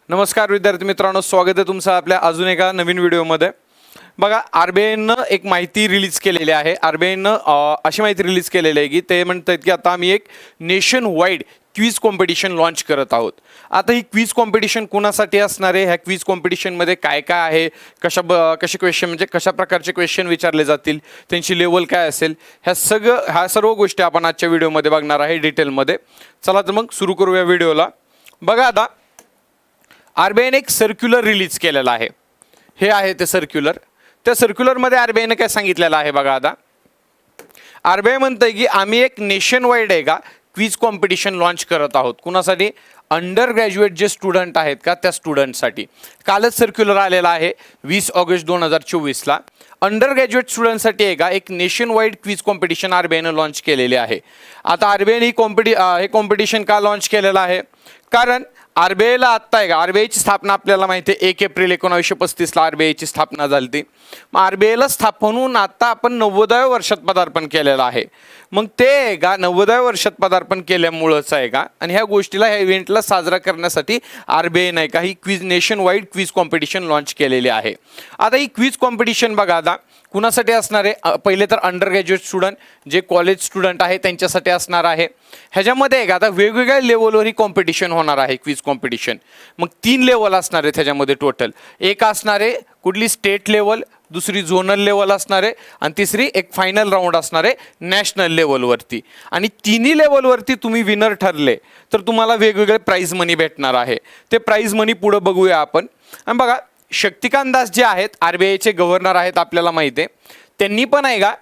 नमस्कार विद्यार्थी मित्रांनो, स्वागत आहे तुमचं आपल्या अजून एका नवीन व्हिडिओमध्ये। बघा, आरबीआयनं एक माहिती रिलीज केलेली आहे। आरबीआयनं अशी माहिती रिलीज केलेली आहे की ते म्हणतात की आता आम्ही एक nation wide quiz competition launch करत आहोत। आता ही क्विज कॉम्पिटिशन कोणासाठी असणार आहे, ह्या क्विज कॉम्पिटिशनमध्ये काय काय आहे, कसे क्वेश्चन म्हणजे कशा प्रकारचे क्वेश्चन विचारले जातील, त्यांची लेवल काय असेल, ह्या सर्व गोष्टी आपण आजच्या व्हिडिओमध्ये बघणार आहे डिटेलमध्ये। चला तर मग सुरू करूया व्हिडिओला। बघा, आता आरबीआयने एक सर्क्युलर रिलीज केलेला आहे। हे आहे ते सर्क्युलर। त्या सर्क्युलरमध्ये आरबीआयने काय सांगितलेलं आहे बघा, आता आरबीआय म्हणतंय की आम्ही एक नेशन वाईड आहे का क्विज कॉम्पिटिशन लॉन्च करत आहोत। कुणासाठी? अंडर ग्रॅज्युएट जे स्टुडंट आहेत का त्या स्टुडंटसाठी। कालच सर्क्युलर आलेला आहे 20 ऑगस्ट 2024ला। अंडर ग्रॅज्युएट स्टुडंटसाठी आहे का एक नेशन वाईड क्विज कॉम्पिटिशन आरबीआयने लॉन्च केलेले आहे। आता आरबीआयने हे कॉम्पिटिशन का लॉन्च केलेलं आहे? कारण आरबीआयला आत्ता आहे का, आरबीआयची स्थापना आपल्याला माहिती आहे 1 एप्रिल 1935ला आरबीआयची स्थापना झाली होती। मग आरबीआयला स्थापन आता आपण 90व्या वर्षात पदार्पण केलेलं आहे। मग ते आहे का 90व्या वर्षात पदार्पण केल्यामुळंच आहे का, आणि ह्या गोष्टीला ह्या इव्हेंटला साजरा करण्यासाठी आरबीआय नाही का ही quiz nation wide quiz competition launch केलेली आहे। आता ही क्विज कॉम्पिटिशन बघा, आता कुणासाठी असणार आहे? पहिले तर अंडर ग्रॅज्युएट स्टुडंट जे कॉलेज स्टुडंट आहे त्यांच्यासाठी असणार आहे। ह्याच्यामध्ये आहे का आता वेगवेगळ्या लेवलवर ही कॉम्पिटिशन होणार आहे क्विज कॉम्पिटिशन। मग 3 लेवल असणार आहेत ह्याच्यामध्ये टोटल। एक असणार आहे कुठली स्टेट लेवल, दुसरी झोनल लेवल असणार आहे, आणि तिसरी एक फायनल राऊंड असणार आहे नॅशनल लेवलवरती। आणि तिन्ही लेवलवरती तुम्ही विनर ठरले तर तुम्हाला वेगवेगळे प्राइज मनी भेटणार आहे। ते प्राइज मनी पुढे बघूया आपण। आणि बघा, शक्तिकांत दास जे आहेत आरबीआयचे गव्हर्नर आहेत, आपल्याला माहिती आहे, त्यांनी पण आहे का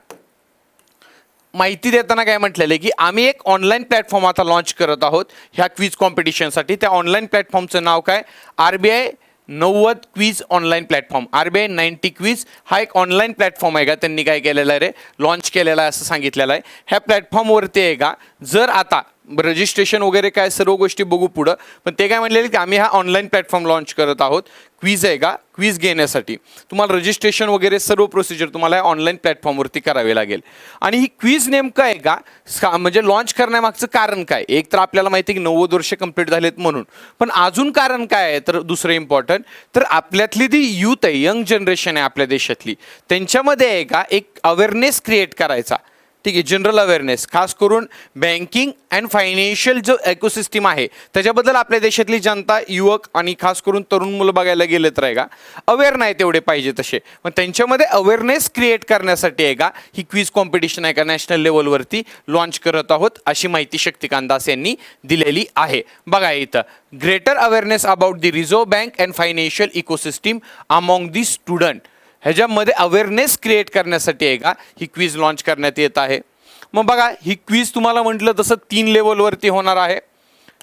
माहिती देताना काय म्हटलेलं आहे की आम्ही एक ऑनलाईन प्लॅटफॉर्म आता लॉन्च करत आहोत ह्या क्विज कॉम्पिटिशनसाठी। त्या ऑनलाईन प्लॅटफॉर्मचं नाव काय? RBI 90 quiz online platform. RBI 90 quiz हा एक ऑनलाईन प्लॅटफॉर्म आहे का त्यांनी काय केलेलं आहे रे, लॉन्च केलेला आहे असं सांगितलेलं आहे। ह्या प्लॅटफॉर्मवरती आहे का जर आता रजिस्ट्रेशन वगैरे काय सर्व गोष्टी बघू पुढं, पण ते काय म्हणलेले की आम्ही हा ऑनलाईन प्लॅटफॉर्म लॉन्च करत आहोत क्विज आहे का क्विज घेण्यासाठी। तुम्हाला रजिस्ट्रेशन वगैरे सर्व प्रोसिजर तुम्हाला ऑनलाईन प्लॅटफॉर्मवरती करावी लागेल। आणि ही क्विज नेमकं आहे का म्हणजे लॉन्च करण्यामागचं कारण काय? एक तर आपल्याला माहिती आहे की 90 वर्ष कंप्लीट झालेत म्हणून, पण अजून कारण काय आहे तर दुसरं इम्पॉर्टंट, तर आपल्यातली जी यूथ आहे, यंग जनरेशन आहे आपल्या देशातली, त्यांच्यामध्ये आहे का एक अवेअरनेस क्रिएट करायचा। ठीक आहे, जनरल अवेअरनेस, खास करून बँकिंग अँड फायनान्शियल जो इकोसिस्टम आहे त्याच्याबद्दल आपल्या देशातली जनता, युवक आणि खास करून तरुण मुलं बघायला गेले तर आहे का अवेअर नाही तेवढे पाहिजे तसे। मग त्यांच्यामध्ये अवेअरनेस क्रिएट करण्यासाठी आहे का ही क्विज कॉम्पिटिशन आहे का नॅशनल लेवलवरती लॉन्च करत आहोत, अशी माहिती शक्तिकांत दास यांनी दिलेली आहे। बघा इथं, greater awareness about the reserve bank and financial ecosystem among the student. ह्याच्यामध्ये अवेअरनेस क्रिएट करण्यासाठी आहे का ही क्विज लॉन्च करण्यात येत आहे। मग बघा, ही क्विज तुम्हाला म्हटलं तसं 3 लेवलवरती होणार आहे।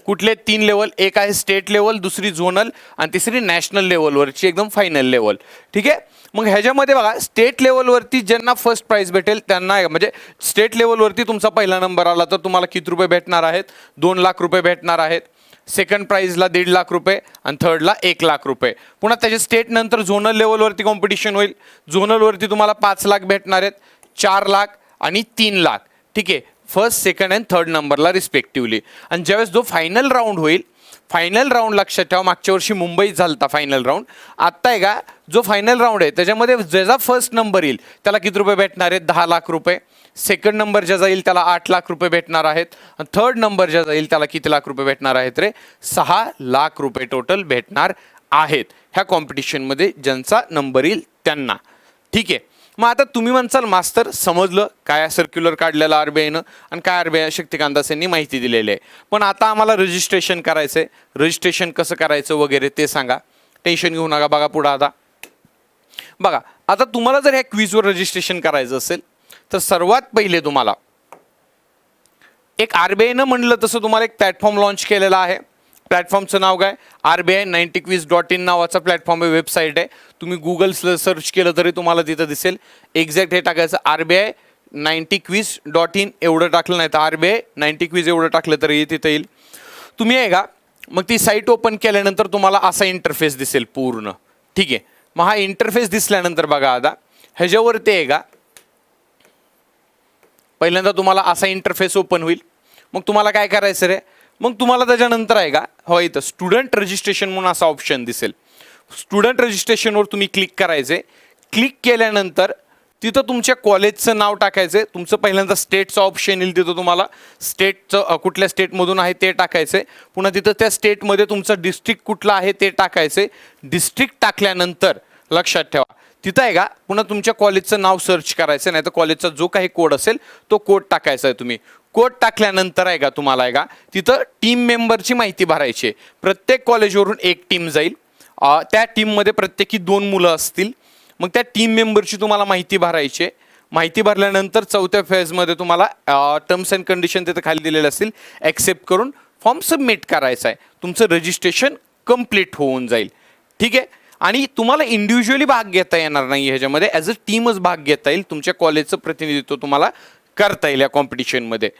कुठले 3 लेवल? एक आहे स्टेट लेवल, दुसरी झोनल, आणि तिसरी नॅशनल लेवलवरची एकदम फायनल लेवल। ठीक आहे, मग ह्याच्यामध्ये बघा स्टेट लेवलवरती ज्यांना फर्स्ट प्राइज भेटेल त्यांना, म्हणजे स्टेट लेवलवरती तुमचा पहिला नंबर आला तर तुम्हाला किती रुपये भेटणार आहेत? 2 लाख रुपये भेटणार आहेत। सेकंड प्राइजला 1.5 लाख रुपये आणि थर्डला 1 लाख रुपये। पुन्हा त्याच्या स्टेट नंतर झोनल लेवलवरती कॉम्पिटिशन होईल। झोनलवरती तुम्हाला 5 लाख भेटणार आहेत, 4 लाख आणि 3 लाख। ठीक आहे, फर्स्ट, सेकंड अँड थर्ड नंबरला रिस्पेक्टिव्हली। आणि ज्यावेळेस जो फायनल राऊंड होईल, फायनल राऊंड लक्षात ठेवा, मागच्या वर्षी मुंबईत झालता फायनल राऊंड, आत्ता आहे का जो फायनल राऊंड आहे त्याच्यामध्ये ज्याचा फर्स्ट नंबर येईल त्याला किती रुपये भेटणार आहेत? 10 लाख रुपये। सेकंड नंबर ज्या जाईल त्याला 8 लाख रुपये भेटणार आहेत, आणि थर्ड नंबर ज्या जाईल त्याला किती लाख रुपये भेटणार आहेत रे? 6 लाख रुपये टोटल भेटणार आहेत ह्या कॉम्पिटिशनमध्ये ज्यांचा नंबर येईल त्यांना। ठीक आहे, मग आता तुम्ही म्हणसाल मास्तर समजलं काय सर्क्युलर काढलेलं आरबीआयनं आणि काय आरबीआय शक्तिकांत दास यांनी माहिती दिलेली आहे, पण आता आम्हाला रजिस्ट्रेशन करायचं आहे, रजिस्ट्रेशन कसं करायचं वगैरे ते सांगा, टेन्शन घेऊ नका। बघा पुढं, आता बघा, आता तुम्हाला जर ह्या क्विजवर रजिस्ट्रेशन करायचं असेल तर सर्वात पहिले तुम्हाला एक आरबीआयनं म्हणलं तसं तुम्हाला एक प्लॅटफॉर्म लॉन्च केलेला आहे। प्लॅटफॉर्मचं नाव काय? RBI 90quiz.in नावाचा प्लॅटफॉर्म आहे, वेबसाईट आहे। तुम्ही गुगलला सर्च केलं तरी तुम्हाला तिथं दिसेल। एक्झॅक्ट हे टाकायचं RBI 90quiz.in एवढं टाकलं नाही तर RBI 90 क्विज एवढं टाकलं तरी तिथं येईल। तुम्ही आहे का मग ती साईट ओपन केल्यानंतर तुम्हाला असा इंटरफेस दिसेल पूर्ण। ठीक आहे, मग हा इंटरफेस दिसल्यानंतर बघा, आता ह्याच्यावरती आहे का पहिल्यांदा तुम्हाला असा इंटरफेस ओपन होईल। मग तुम्हाला काय करायचं रे, मग तुम्हाला त्याच्यानंतर आहे का हो इथं स्टुडंट रजिस्ट्रेशन म्हणून असा ऑप्शन दिसेल. स्टुडंट रजिस्ट्रेशनवर तुम्ही क्लिक करायचे. क्लिक केल्यानंतर तिथं तुमच्या कॉलेजचं नाव टाकायचं आहे. तुमचं पहिल्यांदा स्टेटचं ऑप्शन येईल, तिथं तुम्हाला स्टेटचं कुठल्या स्टेटमधून आहे ते टाकायचं आहे. पुन्हा तिथं त्या स्टेटमध्ये तुमचं डिस्ट्रिक्ट कुठलं आहे ते टाकायचं आहे. डिस्ट्रिक्ट टाकल्यानंतर लक्षात ठेवा तिथं आहे का पुन्हा तुमच्या कॉलेजचं नाव सर्च करायचं, नाही तर कॉलेजचा जो काही कोड असेल तो कोड टाकायचा आहे. तुम्ही कोड टाकल्यानंतर आहे का तुम्हाला आहे का तिथं टीम मेंबरची माहिती भरायची आहे. प्रत्येक कॉलेजवरून एक टीम जाईल. त्या टीममध्ये प्रत्येकी 2 मुलं असतील. मग त्या टीम मेंबरची तुम्हाला माहिती भरायची आहे. माहिती भरल्यानंतर चौथ्या फेजमध्ये तुम्हाला टर्म्स अँड कंडिशन तिथे खाली दिलेले असतील, ॲक्सेप्ट करून फॉर्म सबमिट करायचा आहे. तुमचं रजिस्ट्रेशन कंप्लीट होऊन जाईल. ठीक आहे. आणि तुम्हाला इंडिव्हिज्युअली भाग घेता येणार नाही ह्याच्यामध्ये, ॲज अ टीमच भाग घेता येईल. तुमच्या कॉलेजचं प्रतिनिधित्व तुम्हाला करता येईल या कॉम्पिटिशनमध्ये,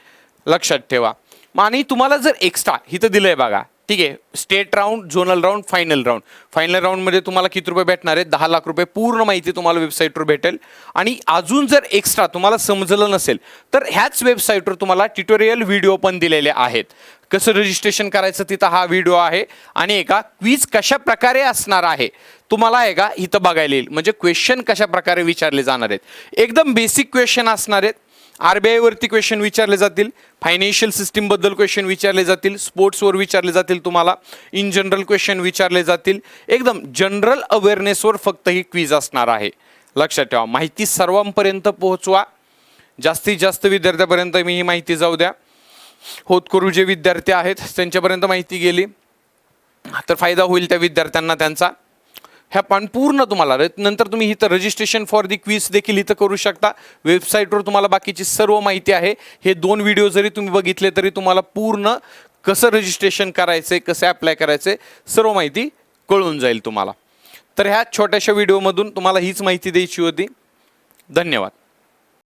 लक्षात ठेवा. आणि तुम्हाला जर एक्स्ट्रा इथं दिलं आहे बघा, ठीक आहे, state round, zonal round, final round. Final राऊंडमध्ये तुम्हाला किती रुपये भेटणार आहेत? 10 लाख रुपये. पूर्ण माहिती तुम्हाला वेबसाईटवर भेटेल. आणि अजून जर एक्स्ट्रा तुम्हाला समजलं नसेल तर ह्याच वेबसाईटवर तुम्हाला ट्युटोरियल व्हिडिओ पण दिलेले आहेत. कसं रजिस्ट्रेशन करायचं तिथं हा व्हिडिओ आहे. आणि एका क्विज कशा प्रकारे असणार आहे तुम्हाला आहे का इथं बघायला येईल. म्हणजे क्वेश्चन कशा प्रकारे विचारले जाणार आहेत. एकदम बेसिक क्वेश्चन असणार आहेत. RBI वरती क्वेश्चन विचारले जातील, फायनान्शियल सिस्टीमबद्दल क्वेश्चन विचारले जातील, स्पोर्ट्सवर विचारले जातील, तुम्हाला इन जनरल क्वेश्चन विचारले जातील. एकदम जनरल अवेअरनेसवर फक्त ही क्विज असणार आहे. लक्षात ठेवा. माहिती सर्वांपर्यंत पोहोचवा. जास्तीत जास्त विद्यार्थ्यापर्यंत मी ही माहिती जाऊ द्या. होतकरू जे विद्यार्थी आहेत त्यांच्यापर्यंत माहिती गेली तर फायदा होईल त्या विद्यार्थ्यांना त्यांचा. ह्या पण पूर्ण तुम्हाला नंतर तुम्ही इथं रजिस्ट्रेशन फॉर दी क्विज देखील इथं करू शकता. वेबसाईटवर तुम्हाला बाकीची सर्व माहिती आहे. हे 2 व्हिडिओ जरी तुम्ही बघितले तरी तुम्हाला पूर्ण कसं रजिस्ट्रेशन करायचं, कसं ॲप्लाय करायचं सर्व माहिती कळून जाईल तुम्हाला. तर ह्या छोट्याशा व्हिडिओमधून तुम्हाला हीच माहिती द्यायची होती. धन्यवाद.